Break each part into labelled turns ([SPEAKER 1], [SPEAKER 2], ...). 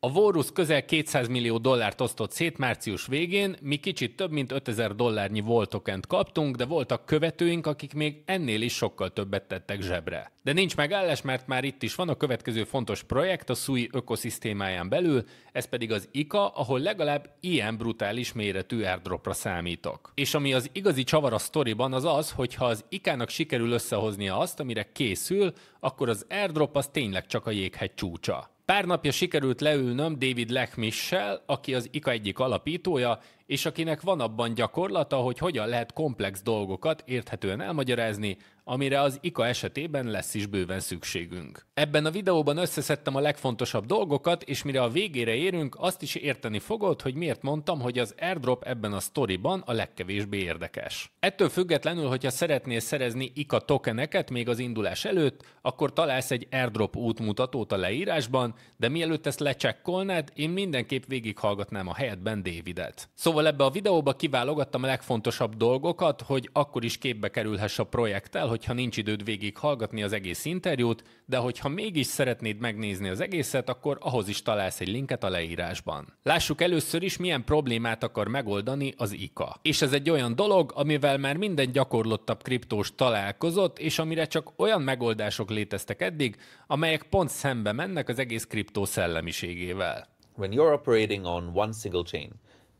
[SPEAKER 1] A WALRUS közel 200 millió dollárt osztott szét március végén, mi kicsit több mint 5000 dollárnyi volt tokent kaptunk, de voltak követőink, akik még ennél is sokkal többet tettek zsebre. De nincs megállás, mert már itt is van a következő fontos projekt a SUI ökoszisztémáján belül, ez pedig az IKA, ahol legalább ilyen brutális méretű airdropra számítok. És ami az igazi csavar a sztoriban az az, hogy ha az IKA-nak sikerül összehoznia azt, amire készül, akkor az airdrop az tényleg csak a jéghegy csúcsa. Pár napja sikerült leülnöm Lachmish-sel, aki az IKA egyik alapítója, és akinek van abban gyakorlata, hogy hogyan lehet komplex dolgokat érthetően elmagyarázni, amire az IKA esetében lesz is bőven szükségünk. Ebben a videóban összeszedtem a legfontosabb dolgokat, és mire a végére érünk, azt is érteni fogod, hogy miért mondtam, hogy az airdrop ebben a sztoriban a legkevésbé érdekes. Ettől függetlenül, hogyha szeretnél szerezni IKA tokeneket még az indulás előtt, akkor találsz egy airdrop útmutatót a leírásban, de mielőtt ezt lecsekkolnád, én mindenképp végighallgatnám a helyedben Davidet. Szóval ebbe a videóba kiválogattam a legfontosabb dolgokat, hogy akkor is képbe kerülhess a projekttel, hogyha nincs időd végighallgatni az egész interjút, de hogyha mégis szeretnéd megnézni az egészet, akkor ahhoz is találsz egy linket a leírásban. Lássuk először is, milyen problémát akar megoldani az IKA. És ez egy olyan dolog, amivel már minden gyakorlottabb kriptós találkozott, és amire csak olyan megoldások léteztek eddig, amelyek pont szembe mennek az egész kriptó szellemiségével.
[SPEAKER 2] When you're operating on one single chain,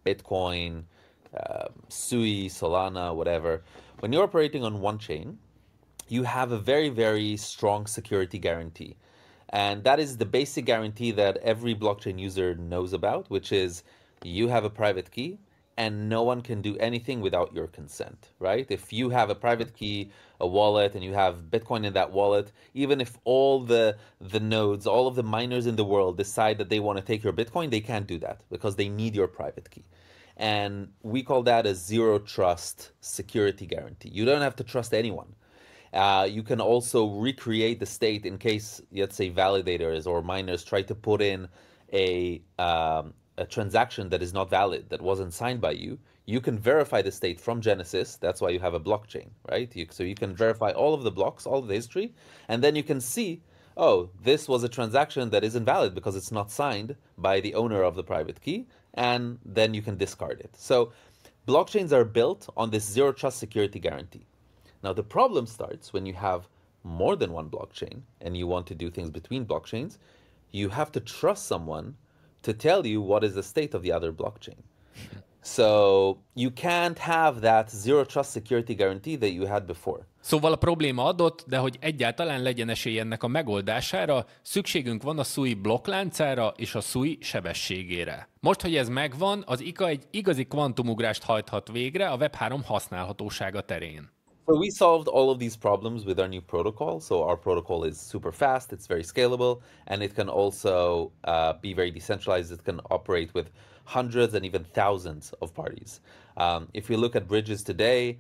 [SPEAKER 2] Bitcoin, SUI, Solana, whatever, when you're operating on one chain, you have a very, very strong security guarantee. And that is the basic guarantee that every blockchain user knows about, which is you have a private key and no one can do anything without your consent, right? If you have a private key, a wallet, and you have Bitcoin in that wallet, even if all the nodes, all of the miners in the world decide that they want to take your Bitcoin, they can't do that because they need your private key. And we call that a zero trust security guarantee. You don't have to trust anyone. You can also recreate the state in case, let's say, validators or miners try to put in a transaction that is not valid, that wasn't signed by you. You can verify the state from Genesis. That's why you have a blockchain, right? So you can verify all of the blocks, all of the history, and then you can see, oh, this was a transaction that isn't valid because it's not signed by the owner of the private key, and then you can discard it. So blockchains are built on this zero trust security guarantee. Now, the problem starts when you have more than one blockchain and you want to do things between blockchains. You have to trust someone to tell you what is the state of the other blockchain. So you can't have that zero trust security guarantee that you had before.
[SPEAKER 1] Szóval a probléma adott, de hogy egyáltalán legyen esély ennek a megoldására, szükségünk van a SUI blokkláncára és a SUI sebességére. Most, hogy ez megvan, az IKA egy igazi kvantumugrást hajthat végre a Web3 használhatósága terén.
[SPEAKER 2] So we solved all of these problems with our new protocol. So our protocol is super fast, it's very scalable, and it can also be very decentralized. It can operate with hundreds and even thousands of parties. If we look at bridges today,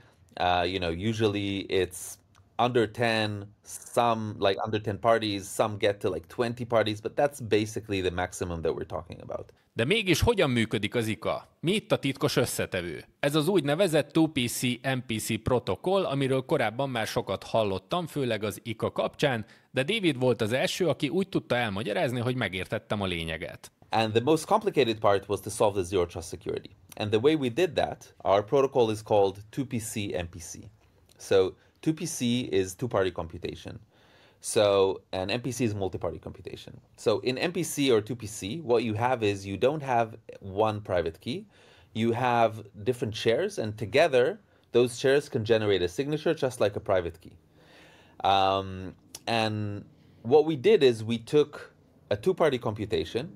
[SPEAKER 2] usually it's under 10, some like under 10 parties, some get to like 20 parties, but that's basically the maximum that we're talking about.
[SPEAKER 1] De mégis hogyan működik az IKA? Mi itt a titkos összetevő? Ez az úgynevezett 2PC-MPC protokoll, amiről korábban már sokat hallottam, főleg az IKA kapcsán, de David volt az első, aki úgy tudta elmagyarázni, hogy megértettem a lényeget.
[SPEAKER 2] And the most complicated part was to solve the zero trust security. And the way we did that, our protocol is called 2PC-MPC. So 2PC is two-party computation. So an MPC is multi-party computation. So in MPC or 2PC, what you have is you don't have one private key. You have different shares, and together those shares can generate a signature just like a private key. And what we did is we took a two-party computation.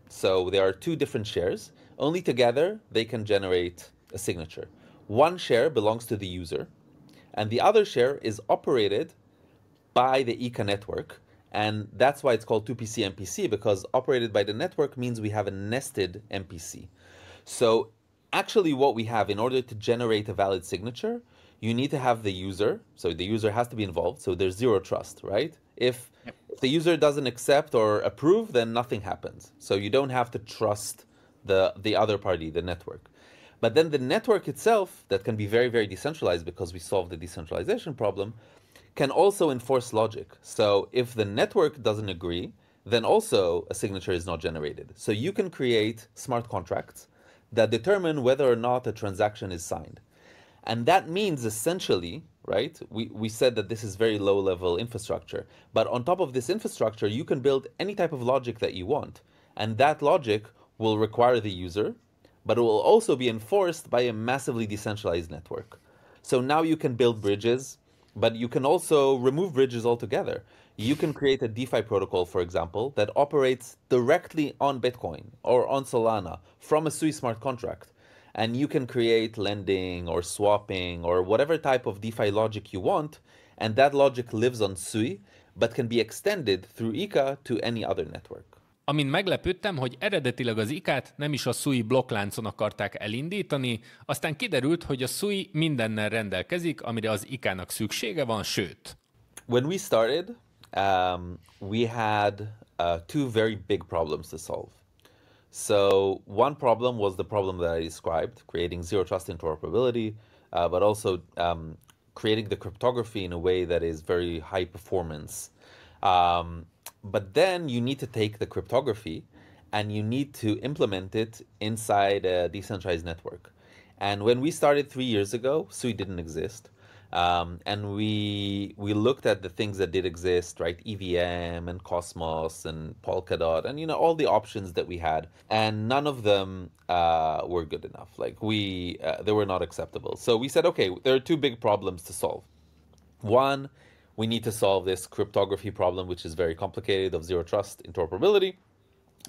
[SPEAKER 2] So there are two different shares. Only together they can generate a signature. One share belongs to the user, and the other share is operated by the IKA network, and that's why it's called 2PC MPC, because operated by the network means we have a nested MPC. So actually what we have, in order to generate a valid signature, you need to have the user, so the user has to be involved, so there's zero trust, right? If the user doesn't accept or approve, then nothing happens. So you don't have to trust the other party, the network. But then the network itself, that can be very, very decentralized because we solved the decentralization problem, can also enforce logic. So if the network doesn't agree, then also a signature is not generated. So you can create smart contracts that determine whether or not a transaction is signed. And that means essentially, right, we said that this is very low level infrastructure, but on top of this infrastructure, you can build any type of logic that you want. And that logic will require the user, but it will also be enforced by a massively decentralized network. So now you can build bridges, but you can also remove bridges altogether. You can create a DeFi protocol, for example, that operates directly on Bitcoin or on Solana from a Sui smart contract. And you can create lending or swapping or whatever type of DeFi logic you want, and that logic lives on Sui, but can be extended through IKA to any other network.
[SPEAKER 1] Amin meglepődtem, hogy eredetileg az IKA-t nem is a Sui blokkláncon akarták elindítani, aztán kiderült, hogy a Sui mindennel rendelkezik, amire az IKA-nak szüksége van, sőt.
[SPEAKER 2] When we started, we had two very big problems to solve. So one problem was the problem that I described, creating zero trust interoperability, but also creating the cryptography in a way that is very high performance. But then you need to take the cryptography and you need to implement it inside a decentralized network. And when we started 3 years ago, Sui didn't exist. And we looked at the things that did exist, right? EVM and Cosmos and Polkadot and, you know, all the options that we had. And none of them were good enough. Like they were not acceptable. So we said, okay, there are two big problems to solve. One, we need to solve this cryptography problem, which is very complicated, of zero trust interoperability.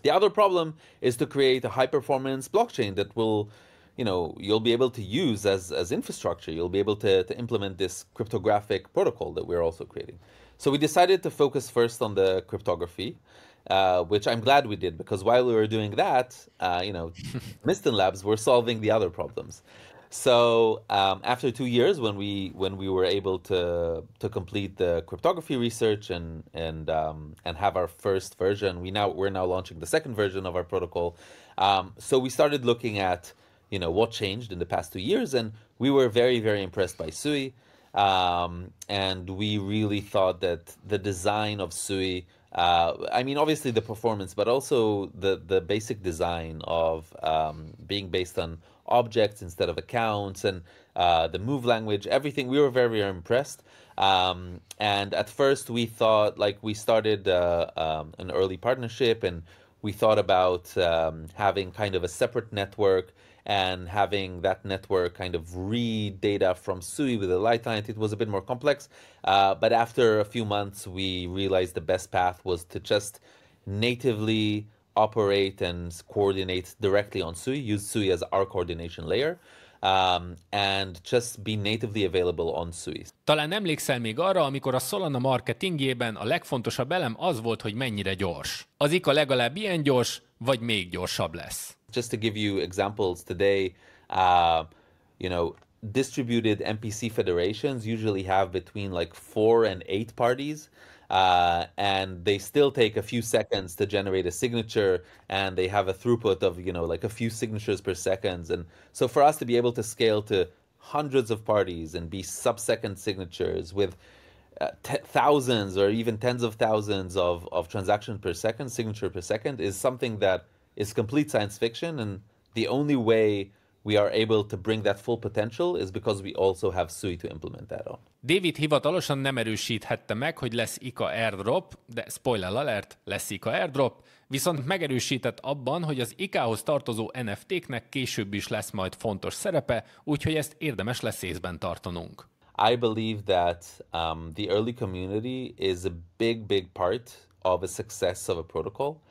[SPEAKER 2] The other problem is to create a high performance blockchain that will, you know, you'll be able to use as infrastructure. You'll be able to implement this cryptographic protocol that we're also creating. So we decided to focus first on the cryptography, which I'm glad we did, because while we were doing that, you know, Miston Labs were solving the other problems. So after 2 years, when we were able to complete the cryptography research and have our first version, we're now launching the second version of our protocol. So we started looking at, you know, what changed in the past 2 years, and we were very, very impressed by Sui. And we really thought that the design of Sui, I mean, obviously the performance, but also the basic design of being based on objects instead of accounts, and the move language, everything, we were very, very impressed. And at first we thought, like, we started an early partnership, and we thought about having kind of a separate network and having that network kind of read data from Sui with a light client. It was a bit more complex, but after a few months, we realized the best path was to just natively operate and coordinate directly on Sui, use Sui as our coordination layer, and just be natively available on Sui.
[SPEAKER 1] Talán emlékszel még arra, amikor a Solana marketingjében a legfontosabb elem az volt, hogy mennyire gyors. Az IKA legalább ilyen gyors, vagy még gyorsabb lesz.
[SPEAKER 2] Just to give you examples today, you know, distributed MPC federations usually have between like 4 and 8 parties. And they still take a few seconds to generate a signature, and they have a throughput of, you know, like a few signatures per second. And so for us to be able to scale to hundreds of parties and be sub-second signatures with thousands or even tens of thousands of transactions per second, signature per second, is something that is complete science fiction. And the only way we are able to bring that full potential is because we also have Sui to implement that on.
[SPEAKER 1] David hivatalosan nem erősíthette meg, hogy lesz IKA airdrop, de spoiler alert, lesz IKA airdrop, viszont megerősített abban, hogy az IKA-hoz tartozó NFT-knek később is lesz majd fontos szerepe, úgyhogy ezt érdemes lesz észben tartanunk.
[SPEAKER 2] I believe that the early community is a big part of a success of a protocol.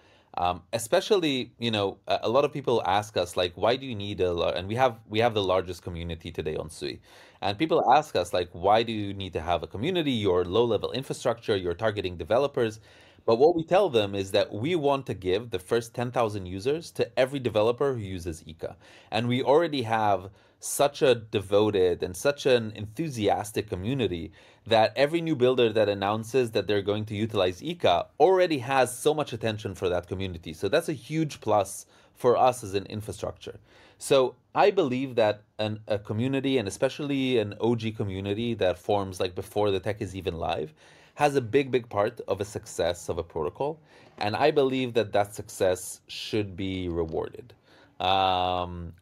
[SPEAKER 2] Especially, you know, a lot of people ask us, like, why do you need and we have the largest community today on Sui. And people ask us, like, why do you need to have a community? You're low-level infrastructure, you're targeting developers. But what we tell them is that we want to give the first 10,000 users to every developer who uses IKA. And we already have such a devoted and such an enthusiastic community that every new builder that announces that they're going to utilize IKA already has so much attention for that community. So that's a huge plus for us as an infrastructure. So I believe that a community, and especially an OG community that forms like before the tech is even live, has a big part of a success of a protocol. And I believe that that success should be rewarded. I'm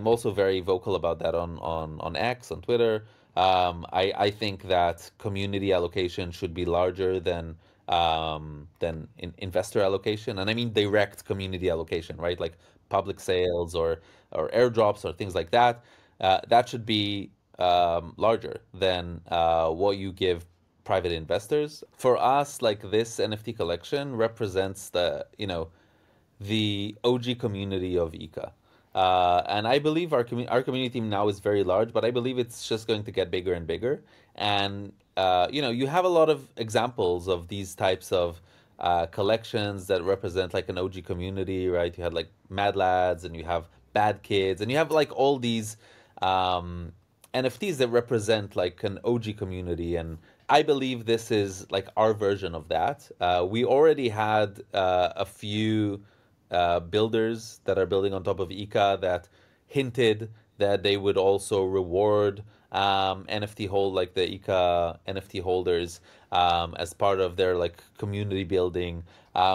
[SPEAKER 2] also very vocal about that on X, on Twitter. I think that community allocation should be larger than investor allocation, and I mean direct community allocation, right? Like public sales or airdrops or things like that. That should be larger than what you give private investors. For us, like this NFT collection represents the OG community of IKA. And I believe our community now is very large, but I believe it's just going to get bigger and bigger. And you have a lot of examples of these types of collections that represent like an OG community, right? You had like Mad Lads, and you have Bad Kids, and you have like all these NFTs that represent like an OG community. And I believe this is like our version of that. We already had a few builders that are building on top of IKA that hinted that they would also reward like the IKA NFT holders as part of their like community building.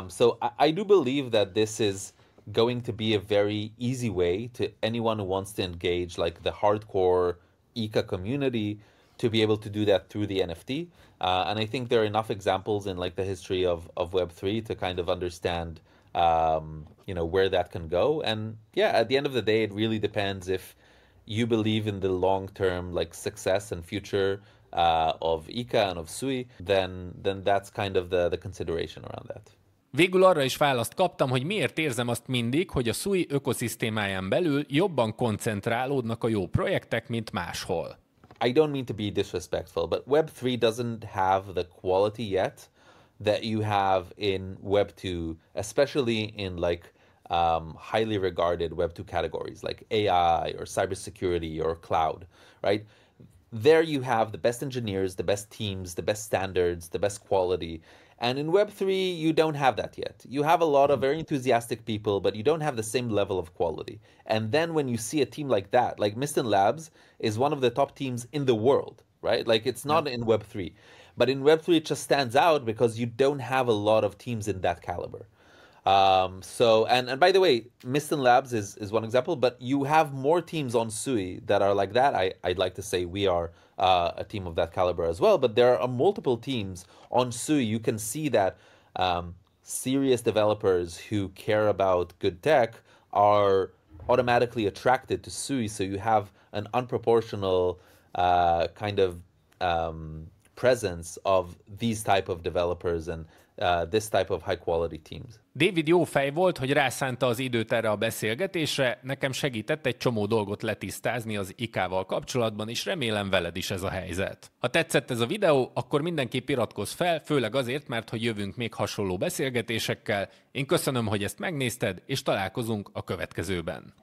[SPEAKER 2] So I do believe that this is going to be a very easy way to anyone who wants to engage like the hardcore IKA community to be able to do that through the NFT. And I think there are enough examples in like the history of Web3 to kind of understand where that can go. And yeah, at the end of the day, it really depends if you believe in the long-term like success and future of IKA and of SUI, then that's kind of the consideration around that.
[SPEAKER 1] Végül arra is választ kaptam, hogy miért érzem azt mindig, hogy a SUI ökoszisztémáján belül jobban koncentrálódnak a jó projektek, mint máshol.
[SPEAKER 2] I don't mean to be disrespectful, but Web3 doesn't have the quality yet that you have in Web2, especially in like highly regarded Web2 categories like AI or cybersecurity or cloud, right? There you have the best engineers, the best teams, the best standards, the best quality. And in Web3, you don't have that yet. You have a lot of very enthusiastic people, but you don't have the same level of quality. And then when you see a team like that, like Mistin Labs is one of the top teams in the world, right? Like it's not in Web3. But in Web3, it just stands out because you don't have a lot of teams in that caliber. And by the way, Mistin Labs is one example, but you have more teams on SUI that are like that. I'd like to say we are a team of that caliber as well, but there are multiple teams on SUI. You can see that serious developers who care about good tech are automatically attracted to SUI, so you have an unproportional kind of presence of these type of developers and this type of high quality teams.
[SPEAKER 1] David jó fej volt, hogy rászánta az időt erre a beszélgetésre, nekem segített egy csomó dolgot letisztázni az IK-val kapcsolatban, és remélem veled is ez a helyzet. Ha tetszett ez a videó, akkor mindenképp iratkozz fel, főleg azért, mert hogy jövünk még hasonló beszélgetésekkel. Én köszönöm, hogy ezt megnézted, és találkozunk a következőben.